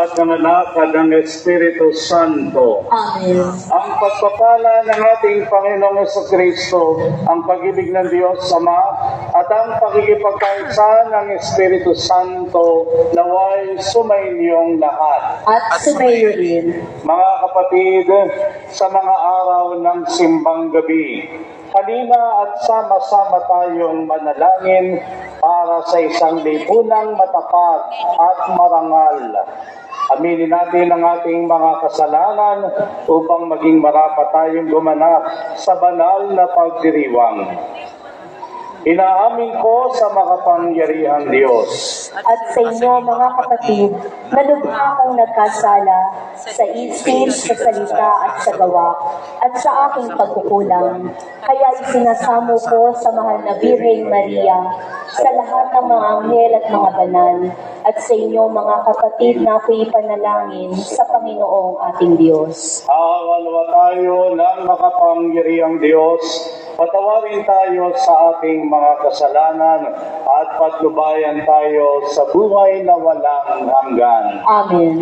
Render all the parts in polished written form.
at ng Anak at ng Espiritu Santo. Amen. Ang pagpapala ng ating Panginoong Jesucristo, ang pag-ibig ng Diyos Ama, at ang pakikipagkaisa ng Espiritu Santo naway sumainyong lahat. At sumayo rin. Mga kapatid, sa mga araw ng simbang gabi, halina at sama-sama tayong manalangin para sa isang lipunang matapat at marangal. Aminin natin ang ating mga kasalanan upang maging marapat tayong gumanap sa banal na pagdiriwang. Inaamin ko sa makapangyarihang Diyos At sa inyo, mga kapatid, na lubha akong nagkasala sa isip, sa salita at sa gawa, at sa aking pagkukulang. Kaya isinasamo ko sa mahal na Birheng Maria, sa lahat ng mga anghel at mga banal, at sa inyo, mga kapatid, na ako'y ipanalangin sa Panginoong ating Diyos. Aawalwa tayo ng makapangyarihang Diyos. Patawarin tayo sa ating mga kasalanan at patnubayan tayo sa buhay na walang hanggan. Amen.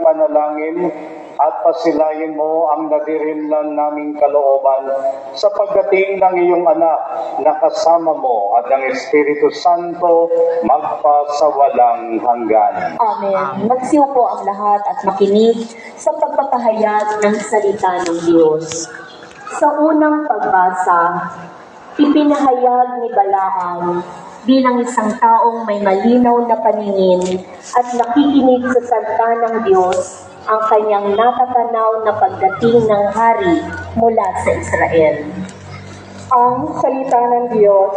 Panalangin at pasilayin mo ang nadirinlan naming kalooban sa pagdating ng iyong anak na kasama mo at ang Espiritu Santo magpasawalang hanggan. Amen. Magsiupo ang lahat at makinig sa pagpapahayag ng salita ng Diyos. Sa unang pagbasa, ipinahayag ni Balaam bilang isang taong may malinaw na paningin at nakikinig sa salita ng Diyos ang kanyang natatanaw na pagdating ng hari mula sa Israel. Ang salita ng Diyos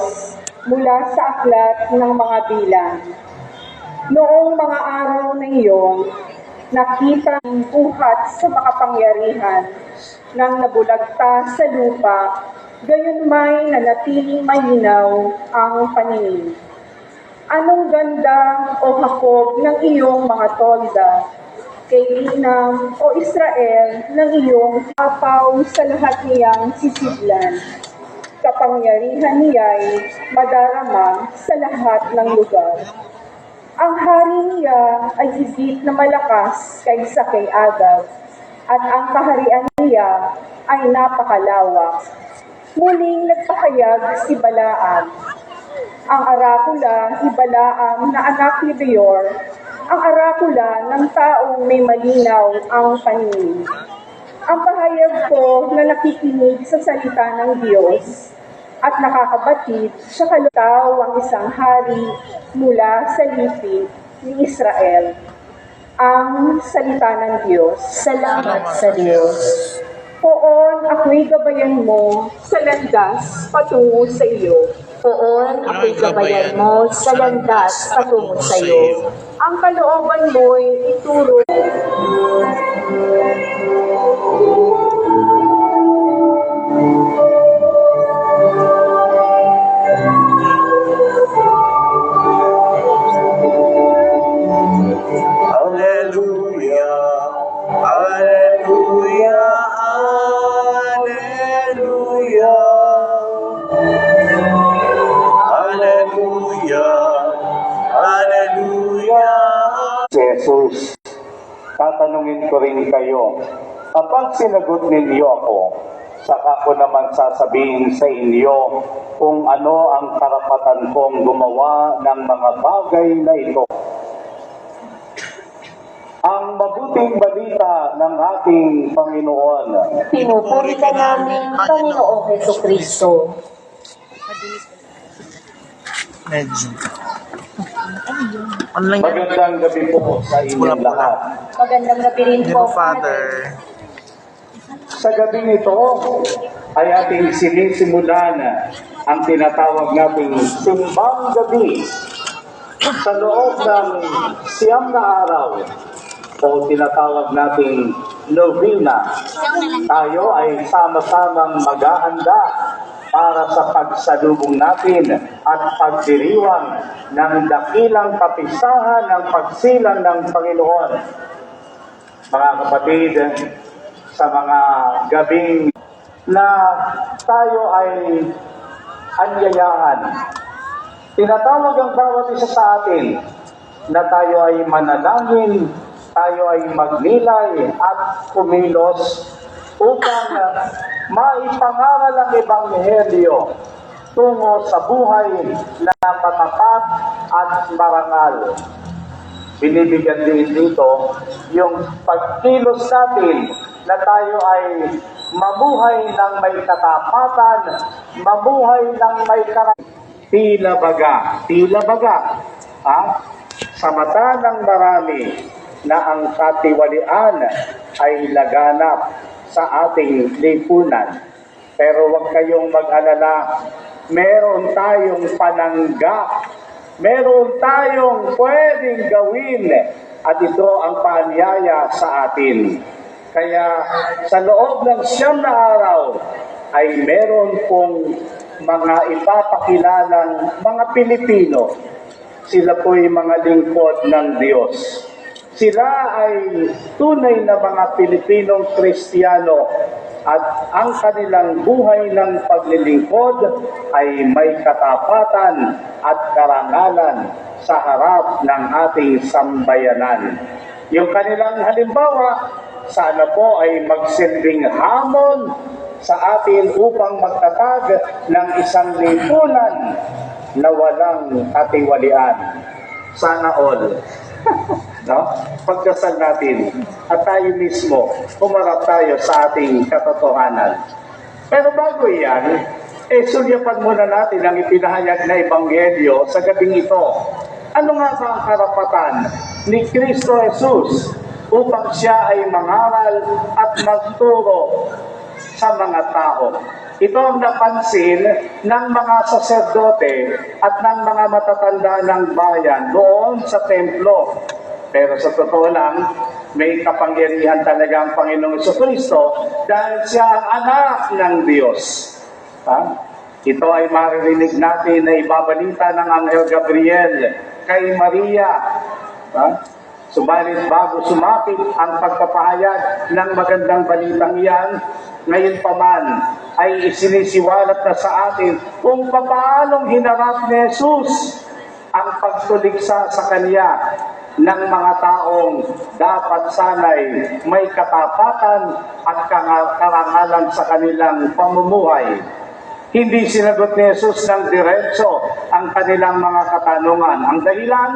mula sa aklat ng mga bilang. Noong mga araw na iyon, nakita ang buhat sa makapangyarihan ng nabulagta sa lupa, gayon may nanatiling malinaw ang paningin. Anong ganda o hakog ng iyong mga tolda, kailangan o Israel ng iyong apaw sa lahat niyang sisidlan. Kapangyarihan niya'y madarama sa lahat ng lugar. Ang hari niya ay higit na malakas kaysa kay Agag, at ang kaharian niya ay napakalawak. Muling nagpahayag si Balaam. Ang arakula ni Balaam na anak ni Beor, ang arakula ng taong may malinaw ang paningin. Ang pahayag ko na nakikinig sa salita ng Diyos at nakakabatid sa kalutaw ang isang hari mula sa lipi ni Israel. Ang salita ng Diyos. Salamat sa Diyos. Poon, ako'y gabayan mo sa landas patungo sa iyo. Poon, ako'y gabayan mo sa landas patungo sa iyo. Ang kalooban mo'y ituro. Hallelujah, Hallelujah. Jesus, tatanungin ko rin kayo, kapag sinagot ninyo ako, saka ko naman sasabihin sa inyo kung ano ang karapatan kong gumawa ng mga bagay na ito. Ang mabuting balita ng ating Panginoon. Pinupuri ka namin, Panginoong Hesukristo. Medyo. Online yan. Magandang gabi po sa inyong lahat. Magandang gabi rin Hindi po, mo, Father. Sa gabi nito ay ating sinisimulan ang tinatawag nating simbang gabi sa loob ng 9 na araw o tinatawag nating novena. Tayo ay sama-samang maghahanda para sa pagsalubong natin at pagdiriwang ng dakilang kapistahan ng pagsilang ng Panginoon. Mga kapatid, sa mga gabing na tayo ay anyayahan, tinatawag ang bawat isa sa atin na tayo ay manalangin, tayo ay magnilay at kumilos upang maipangaral ang Ebanghelyo tungo sa buhay na matapat at marangal. Binibigyan din dito yung pagkilos natin na tayo ay mabuhay ng may katapatan, mabuhay ng may tila baga, sa mata ng marami na ang katiwalian ay laganap sa ating lipunan. Pero huwag kayong mag-alala, meron tayong panangga, meron tayong pwedeng gawin at ito ang paanyaya sa atin. Kaya sa loob ng 9 na araw ay meron pong mga ipapakilalang mga Pilipino. Sila po'y mga lingkod ng Diyos. Sila ay tunay na mga Pilipinong Kristiyano at ang kanilang buhay ng paglilingkod ay may katapatan at karangalan sa harap ng ating sambayanan. Yung kanilang halimbawa, sana po ay magsilbing hamon sa atin upang magtatag ng isang lipunan na walang katiwalian. Sana all. No? Pagdasal natin at tayo mismo humarap tayo sa ating katotohanan. Pero bago yan, sulyapan muna natin ang ipinahayag na Ebanghelyo sa gabing ito. Ano nga ba ang karapatan ni Kristo Jesus upang siya ay mangaral at magturo sa mga tao? Ito ang napansin ng mga saserdote at ng mga matatanda ng bayan doon sa templo. Pero sa totoo lang, may kapangyarihan talaga ang Panginoong Jesucristo dahil siya ang anak ng Diyos. Ito ay maririnig natin na ibabalita ng Anghel Gabriel kay Maria. Subalit bago sumapit ang pagpapahayag ng magandang balitang iyan, ngayon pa man ay isinisiwalat na sa atin kung paanong hinarap ni Jesus ang pagtuligsa sa Kanya ng mga taong dapat sanay may katapatan at karangalan sa kanilang pamumuhay. Hindi sinagot ni Jesus ng diretso ang kanilang mga katanungan. Ang dahilan,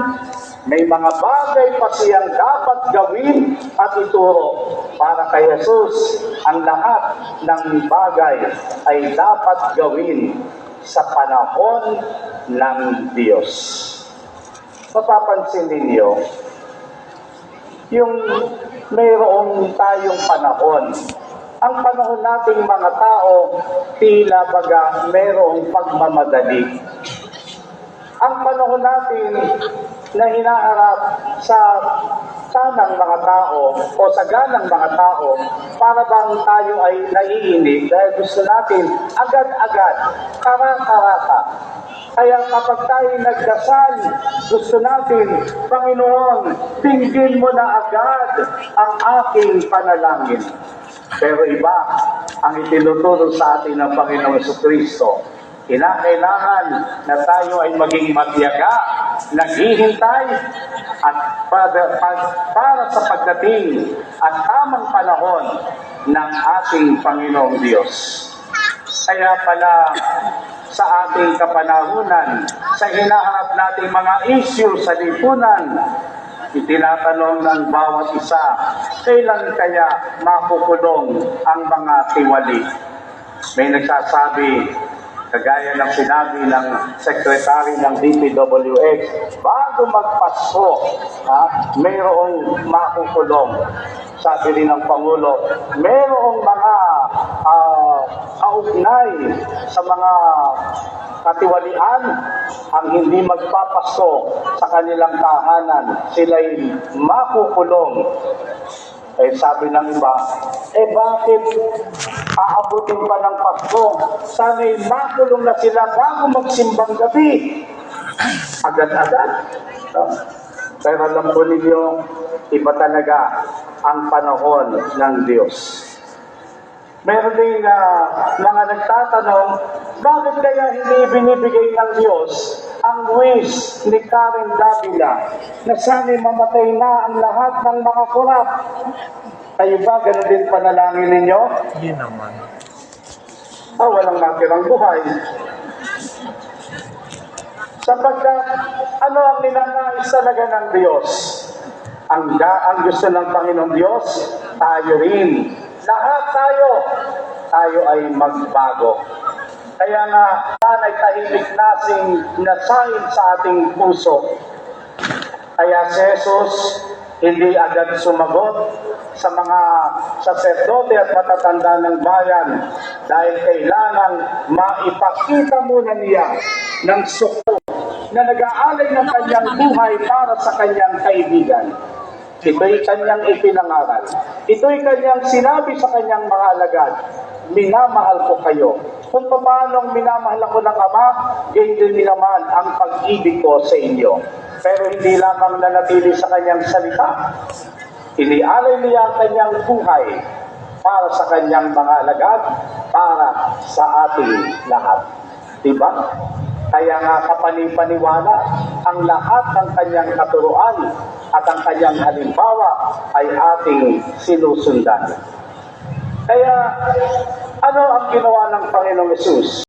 may mga bagay pa siyang dapat gawin at ituro. Para kay Jesus, ang lahat ng bagay ay dapat gawin sa panahon ng Diyos. Mapapansin ninyo, yung mayroong tayong panahon, ang panahon nating mga tao, tila baga mayroong pagmamadali. Ang panahon natin na hinaharap sa sanang mga tao o sa ganang mga tao, para bang tayo ay naiinip dahil gusto natin agad-agad, karaka-karaka. Kaya kapag tayo nagdasal, gusto natin, Panginoon, tingin mo na agad ang aking panalangin. Pero iba ang itinuturo sa atin ng Panginoong Jesucristo. Kinakailangan na tayo ay maging matiyaga, naghihintay, at para sa pagdating at tamang panahon ng ating Panginoong Diyos. Kaya pala sa ating kapanahunan, sa hinaharap nating mga issue sa lipunan, itinatanong ng bawat isa, kailan kaya makukulong ang mga tiwali? May nagsasabi, kagaya ng sinabi ng Secretary ng DPWH, bago magpasko, mayroong makukulong. Sabi rin ng Pangulo, mayroong mga kaugnay sa mga katiwalian ang hindi magpapasko sa kanilang tahanan. Sila'y makukulong. Eh sabi ng iba, bakit aabutin pa ng Pasko? Sana'y makulong na sila bago magsimbang gabi. Agad-agad. Pero alam po ninyo, iba talaga ang panahon ng Diyos. Meron din mga nagtatanong, bakit kaya hindi binibigay ng Diyos ang wish ni Karen Davila na sana'y mamatay na ang lahat ng mga kurap? Kayo ba, ganun din panalangin ninyo? Hindi naman. Walang natirang buhay. Sapagkat, ano ang ninanais talaga ng Diyos? Ang gusto ng Panginoong Diyos, tayo rin. Lahat tayo ay magbago. Kaya nga, sana'y tahimik nasahin sa ating puso. Kaya si Jesus, hindi agad sumagot sa mga saserdote at matatanda ng bayan dahil kailangang maipakita muna niya ng suko na nag-aalay ng kanyang buhay para sa kanyang kaibigan. Ito'y kanyang ipinangaral. Ito'y kanyang sinabi sa kanyang mga alagad, minamahal ko kayo. Kung paano minamahal ako ng Ama, gayon din naman ang pag-ibig ko sa inyo. Pero hindi lamang nanatili sa kanyang salita. Inialay niya ang kanyang buhay para sa kanyang mga alagad, para sa ating lahat. Diba? Kaya nga kapanipaniwala, ang lahat ng kanyang katuruan at ang kanyang halimbawa ay ating sinusundan. Kaya, ano ang ginawa ng Panginoong Hesus?